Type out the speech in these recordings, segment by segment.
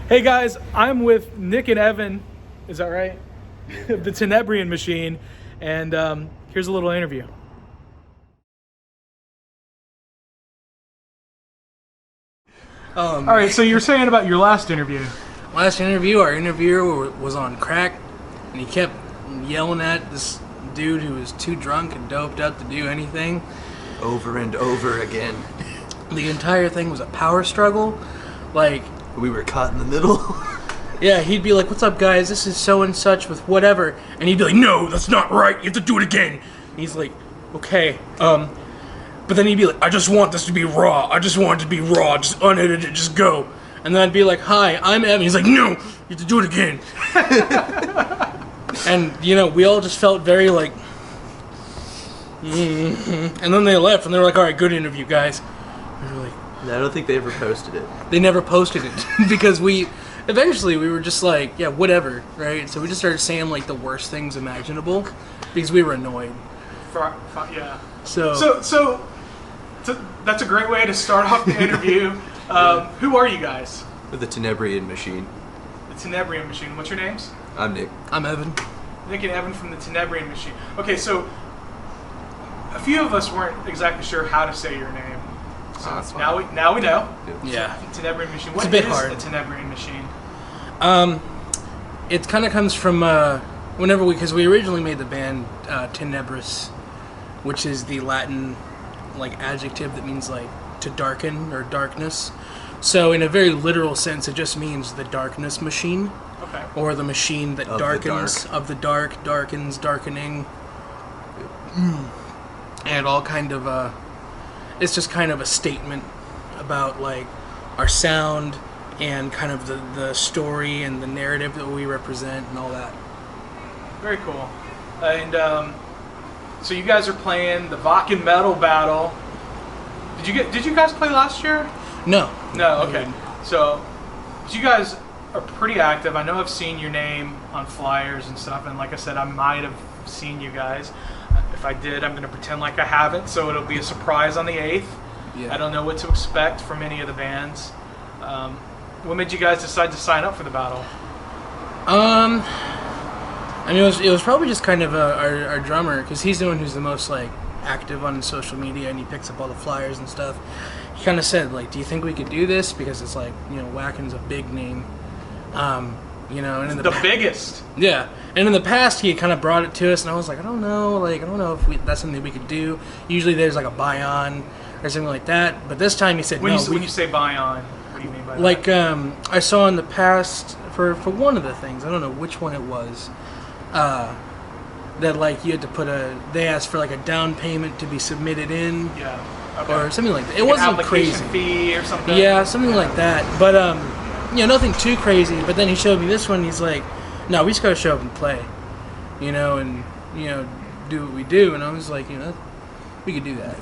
Hey guys, I'm with Nick and Evan. Is that right? The Tenebrian Machine, and here's a little interview. All right, so you were saying about your last interview. Last interview, our interviewer was on crack, and he kept yelling at this dude who was too drunk and doped up to do anything. Over and over again. The entire thing was a power struggle. Like, we were caught in the middle. yeah, he'd be like, "What's up, guys? This is so and such with whatever," and he'd be like, "No, that's not right. You have to do it again." And he's like, "Okay, but then he'd be like, I just want this to be raw. I just want it to be raw. Just unedited. Just go." And then I'd be like, "Hi, I'm Evan." He's like, "No, you have to do it again." And, you know, we all just felt very like, And then they left, and they were like, "All right, good interview, guys." We were like, I don't think they ever posted it. they never posted it because eventually we were just like, yeah, whatever, right? So we just started saying like the worst things imaginable because we were annoyed. Yeah. So That's a great way to start off the interview. Who are you guys? With the Tenebrian Machine. The Tenebrian Machine. What's your names? I'm Nick. I'm Evan. Nick and Evan from the Tenebrian Machine. Okay, so a few of us weren't exactly sure how to say your name. So That's fine. now we know. Yeah. Tenebrian Machine. It's a bit is hard. a Tenebrian Machine? It kind of comes from because we originally made the band Tenebris, which is the Latin like adjective that means like to darken or darkness. So in a very literal sense, it just means the darkness machine. Okay. Or the machine that darkens, of the dark, darkens, darkening. And all kind of it's just kind of a statement about like our sound and kind of the story and the narrative that we represent and all that. Very cool. And so you guys are playing the Wacken Metal Battle. Did you guys play last year? No. No. Okay. So you guys are pretty active. I know I've seen your name on flyers and stuff, and like I said, I might have seen you guys. If I did, I'm going to pretend like I haven't, so it'll be a surprise on the 8th. Yeah. I don't know what to expect from any of the bands. What made you guys decide to sign up for the battle? I mean, it was probably just kind of our drummer, because he's the one who's the most like active on social media, and he picks up all the flyers and stuff. He kind of said, like, "Do you think we could do this?" Because it's like, you know, Wacken's a big name. You know, and in The biggest. Yeah, and in the past he had kind of brought it to us, and I was like, I don't know if that's something we could do. Usually there's like a buy-on or something like that, but this time he said When no. you say buy-on, what do you mean by that? Like I saw in the past for one of the things, I don't know which one it was, that like you had to they asked for like a down payment to be submitted in, Yeah. Okay. or something like that. It Like an wasn't application crazy. fee or something. Yeah, something like that. But you know, nothing too crazy. But then he showed me this one. He's like, "No, we just gotta show up and play, you know, and you know, do what we do." And I was like, you know, we could do that.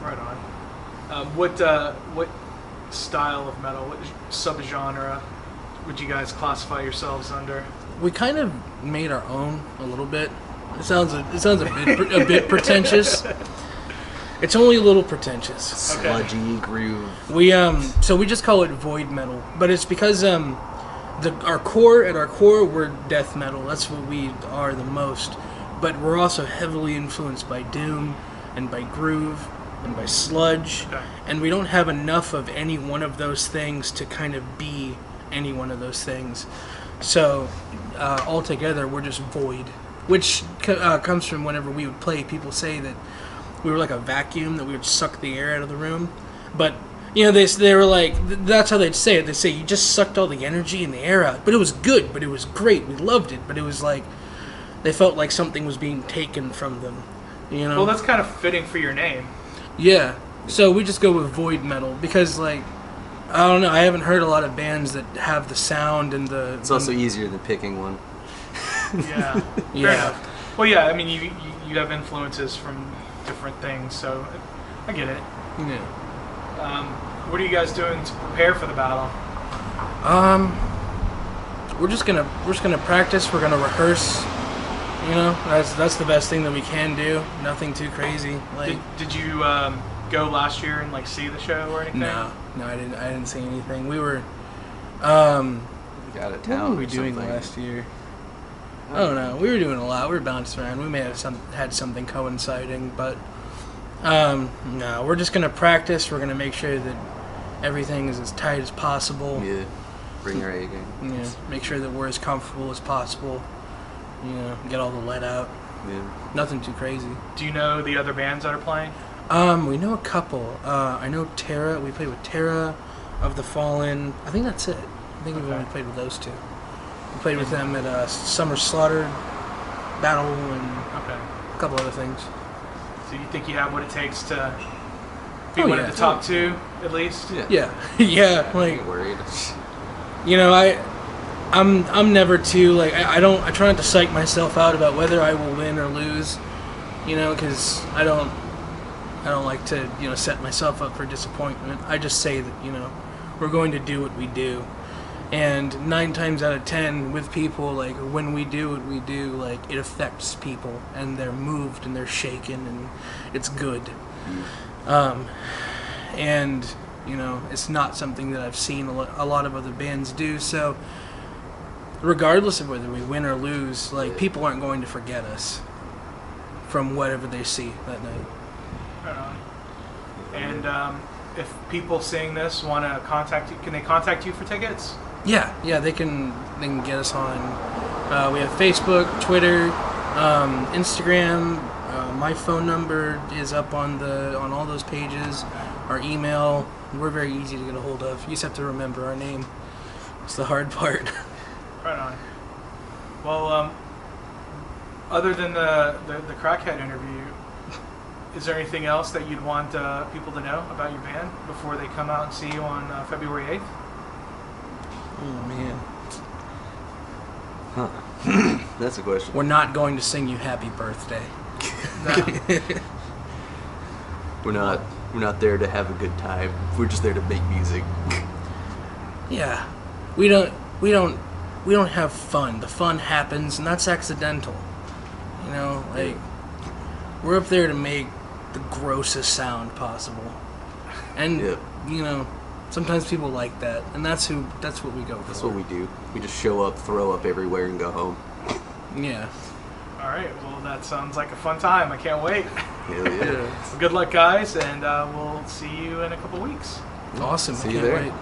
Right on. What style of metal, what subgenre would you guys classify yourselves under? We kind of made our own a little bit. It sounds a bit pretentious. It's only a little pretentious. Sludgy groove. So we just call it void metal, but it's because at our core we're death metal. That's what we are the most. But we're also heavily influenced by doom and by groove and by sludge, Okay. and we don't have enough of any one of those things to kind of be any one of those things. So altogether we're just void, which comes from whenever we would play, people say that we were like a vacuum, that we would suck the air out of the room. But, you know, they were like, that's how they'd say it. They'd say, you just sucked all the energy and the air out. But it was good, but it was great. We loved it. But it was like, they felt like something was being taken from them, you know? Well, that's kind of fitting for your name. Yeah. So we just go with void metal because, like, I don't know, I haven't heard a lot of bands that have the sound and the... It's also easier than picking one. Yeah. Fair Yeah. enough. Well, yeah, I mean, you have influences from different things, so I get it. Yeah. What are you guys doing to prepare for the battle? We're just gonna practice. We're gonna rehearse. You know, that's the best thing that we can do. Nothing too crazy. Like, Did you go last year and like see the show or anything? no, I didn't see anything. We were Out of What town. were we or doing something. last year? I don't know. We were doing a lot. We were bouncing around. We may have had something coinciding, but no. We're just gonna practice. We're gonna make sure that everything is as tight as possible. Yeah. Bring your A game. You know, make sure that we're as comfortable as possible. You know, get all the lead out. Yeah. Nothing too crazy. Do you know the other bands that are playing? We know a couple. I know Terra. We played with Terra of the Fallen. I think that's it. I think we've Okay. only played with those two. We played with them at Summer Slaughter Battle and Okay. a couple other things. So you think you have what it takes to be Oh, one yeah. of the top two, at least? Yeah. Yeah, yeah. I Like, ain't worried. you know, I'm never too like I try not to psych myself out about whether I will win or lose. You know, because I don't like to set myself up for disappointment. I just say that we're going to do what we do. And 9 times out of 10 with people, like, when we do what we do, like, it affects people, and they're moved, and they're shaken, and it's good. And, it's not something that I've seen a lot of other bands do, so regardless of whether we win or lose, like, people aren't going to forget us from whatever they see that night. Right on. And if people seeing this want to contact you, can they contact you for tickets? Yeah, they can get us on. We have Facebook, Twitter, Instagram. My phone number is up on all those pages. Our email. We're very easy to get a hold of. You just have to remember our name. It's the hard part. Right on. Well, other than the Crackhead interview, is there anything else that you'd want people to know about your band before they come out and see you on February 8th? Oh man, Huh. That's a question. we're not going to sing you happy birthday. We're not there to have a good time. We're just there to make music. Yeah, we don't have fun. The fun happens, and that's accidental. Like, we're up there to make the grossest sound possible, and Yep. sometimes people like that, and that's what we go for. That's what we do. We just show up, throw up everywhere, and go home. Yeah. All right. Well, that sounds like a fun time. I can't wait. Hell yeah. Well, good luck, guys, and we'll see you in a couple weeks. Awesome. See I you can't there. wait.